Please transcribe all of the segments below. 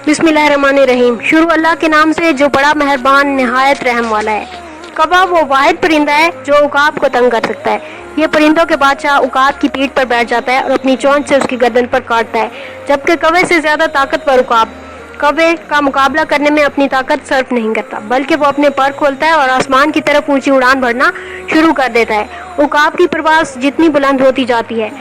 बिस्मिल्लाहिर्रहमानिर्रहीम। शुरू अल्लाह के नाम से जो बड़ा मेहरबान नहायत रहम वाला है। कौवा वो वाहिद परिंदा है जो उकाब को तंग कर सकता है। ये परिंदों के बादशाह उकाब की पीठ पर बैठ जाता है और अपनी चोंच से उसकी गर्दन पर काटता है, जबकि कौवे से ज्यादा ताकतवर उकाब कौवे का मुकाबला करने में अपनी ताकत सर्फ नहीं करता, बल्कि वो अपने पर खोलता है और आसमान की तरफ ऊंची उड़ान भरना शुरू कर देता है। उकाब की परवास जितनी बुलंद होती जाती है,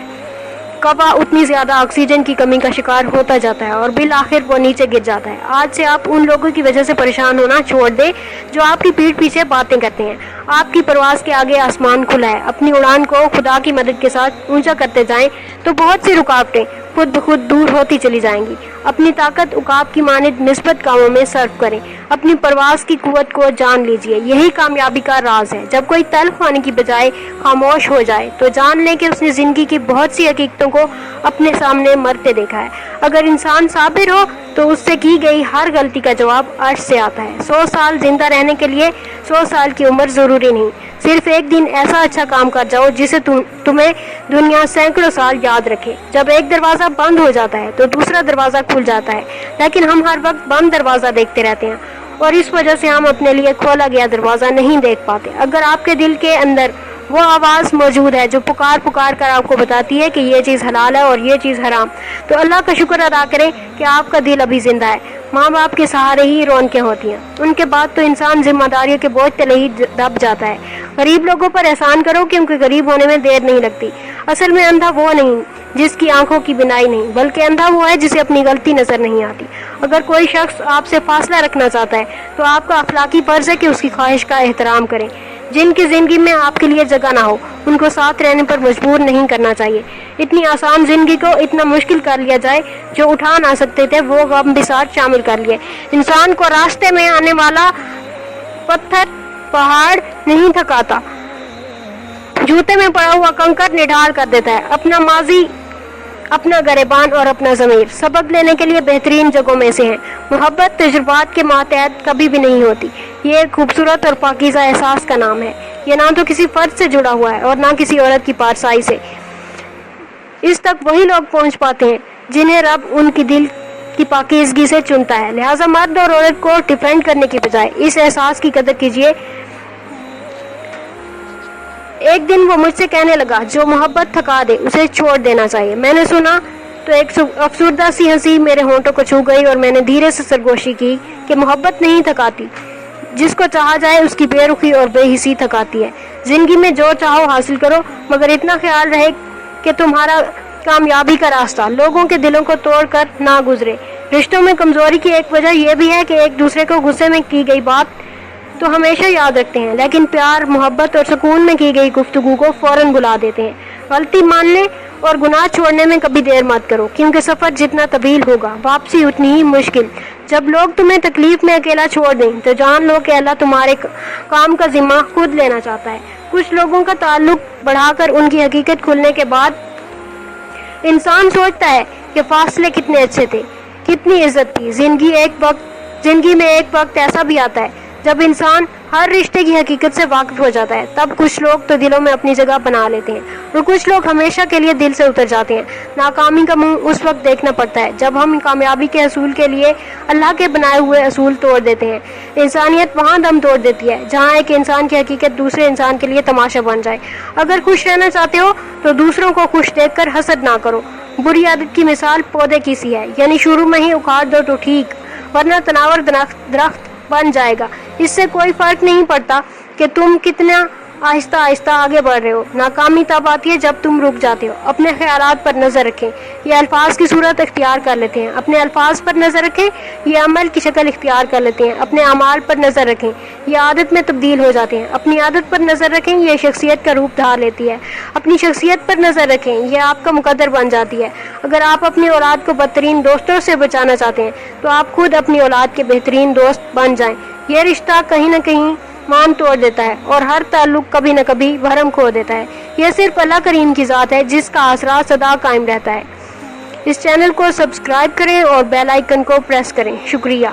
कौवा उतनी ज्यादा ऑक्सीजन की कमी का शिकार होता जाता है और बिल आखिर वो नीचे गिर जाता है। आज से आप उन लोगों की वजह से परेशान होना छोड़ दें जो आपकी पीठ पीछे बातें करते हैं। आपकी परवास के आगे आसमान खुला है। अपनी उड़ान को खुदा की मदद के साथ ऊंचा करते जाएं तो बहुत सी रुकावटें खुद ब खुद दूर होती चली जाएंगी। अपनी ताकत उकाब की मानिद निस्बत कामों में सर्फ करें। अपनी परवास की कुव्वत को जान लीजिए, यही कामयाबी का राज है। जब कोई तल्ख होने की बजाय खामोश हो जाए तो जान लें कि उसने जिंदगी की बहुत सी हकीकतों को अपने सामने मरते देखा है। अगर इंसान साबिर हो तो उससे की गई हर गलती का जवाब अर्श से आता है। 100 साल जिंदा रहने के लिए 100 साल की उम्र जरूरी नहीं, सिर्फ एक दिन ऐसा अच्छा काम कर जाओ जिसे तुम्हें दुनिया सैकड़ों साल याद रखे। जब एक दरवाजा बंद हो जाता है तो दूसरा दरवाजा खुल जाता है, लेकिन हम हर वक्त बंद दरवाजा देखते रहते हैं और इस वजह से हम अपने लिए खोला गया दरवाजा नहीं देख पाते। अगर आपके दिल के अंदर वो आवाज़ मौजूद है जो पुकार पुकार कर आपको बताती है कि ये चीज़ हलाल है और ये चीज़ हराम, तो अल्लाह का शुक्र अदा करें कि आपका दिल अभी जिंदा है। माँ बाप के सहारे ही रौनकें होती हैं, उनके बाद तो इंसान जिम्मेदारियों के बोझ तले ही दब जाता है। गरीब लोगों पर एहसान करो क्योंकि गरीब होने में देर नहीं लगती। असल में अंधा वो नहीं जिसकी आंखों की बिनाई नहीं, बल्कि अंधा वो है जिसे अपनी गलती नजर नहीं आती। अगर कोई शख्स आपसे फासला रखना चाहता है तो आपका अखलाकी फर्ज है कि उसकी ख्वाहिश का एहतराम करें। जिनकी जिंदगी में आपके लिए जगह ना हो उनको साथ रहने पर मजबूर नहीं करना चाहिए। इतनी आसान जिंदगी को इतना मुश्किल कर लिया जाए, जो उठा ना सकते थे वो गम भी साथ शामिल कर लिए। इंसान को रास्ते में आने वाला पत्थर पहाड़ नहीं थकाता, जूते में पड़ा हुआ कंकड़ निढाल कर देता है। अपना माजी, अपना गरेबान और अपना ज़मीर सबक लेने के लिए बेहतरीन जगहों में से है। मोहब्बत तजुर्बात के मातहत कभी भी नहीं होती। ये एक खूबसूरत और पाकीज़ा एहसास का नाम है। ये ना तो किसी फर्द से जुड़ा हुआ है और ना किसी औरत की पारसाई से। इस तक वही लोग पहुंच पाते हैं जिन्हें रब उनकी दिल की पाकीज़गी से चुनता है। लिहाजा मर्द और औरत को डिफेंड करने की बजाय इस एहसास की कदर कीजिए। एक दिन वो मुझसे कहने लगा, जो मोहब्बत थका दे उसे छोड़ देना चाहिए। मैंने सुना तो एक अफसुर्दा सी हंसी मेरे होंठों को छू गई और मैंने धीरे से सरगोशी की कि मोहब्बत नहीं थकाती, जिसको चाहा जाए उसकी बेरुखी और बेहिसी थकाती है। जिंदगी में जो चाहो हासिल करो, मगर इतना ख्याल रहे कि तुम्हारा कामयाबी का रास्ता लोगों के दिलों को तोड़कर ना गुजरे। रिश्तों में कमजोरी की एक वजह यह भी है कि एक दूसरे को गुस्से में की गई बात तो हमेशा याद रखते हैं, लेकिन प्यार, मोहब्बत और सुकून में की गई गुफ्तगू को फौरन भुला देते हैं। गलती मानने और गुनाह छोड़ने में कभी देर मत करो, क्योंकि सफ़र जितना तवील होगा वापसी उतनी ही मुश्किल। जब लोग तुम्हें तकलीफ में अकेला छोड़ दें तो जान लो कि अल्लाह तुम्हारे काम का जिम्मा खुद लेना चाहता है। कुछ लोगों का ताल्लुक बढ़ाकर उनकी हकीकत खुलने के बाद इंसान सोचता है कि फासले कितने अच्छे थे, कितनी इज्जत थी। जिंदगी में एक वक्त ऐसा भी आता है जब इंसान हर रिश्ते की हकीकत से वाकिफ हो जाता है। तब कुछ लोग तो दिलों में अपनी जगह बना लेते हैं और कुछ लोग हमेशा के लिए दिल से उतर जाते हैं। नाकामी का मुंह उस वक्त देखना पड़ता है जब हम कामयाबी के असूल के लिए अल्लाह के बनाए हुए असूल तोड़ देते हैं। इंसानियत वहाँ दम तोड़ देती है जहाँ एक इंसान की हकीकत दूसरे इंसान के लिए तमाशा बन जाए। अगर खुश रहना चाहते हो तो दूसरों को खुश देखकर हसद ना करो। बुरी आदत की मिसाल पौधे की सी है, यानी शुरू में ही उखाड़ दो तो ठीक, वरना तनावर दरख्त बन जाएगा। इससे कोई फर्क नहीं पड़ता कि तुम कितना आहिस्ता आहिस्ता आगे बढ़ रहे हो। नाकामी तब आती है जब तुम रुक जाते हो। अपने ख्यालात पर नजर रखें, ये अल्फाज की सूरत इख्तियार कर लेते हैं। अपने अल्फाज पर नजर रखें, ये अमल की शक्ल इख्तियार कर लेते हैं। अपने अमाल पर नजर रखें, ये आदत में तब्दील हो जाते हैं। अपनी आदत पर नजर रखें, ये शख्सियत का रूप धार लेती है। अपनी शख्सियत पर नजर रखें, ये आपका मुकद्दर बन जाती है। अगर आप अपनी औलाद को बदतरीन दोस्तों से बचाना चाहते हैं तो आप खुद अपनी औलाद के बेहतरीन दोस्त बन जाएं। यह रिश्ता कहीं न कहीं मान तोड़ देता है और हर ताल्लुक कभी न कभी भरम खो देता है। यह सिर्फ अल्लाह करीम की ज़ात है जिसका आसरा सदा कायम रहता है। इस चैनल को सब्सक्राइब करें और बेल आइकन को प्रेस करें। शुक्रिया।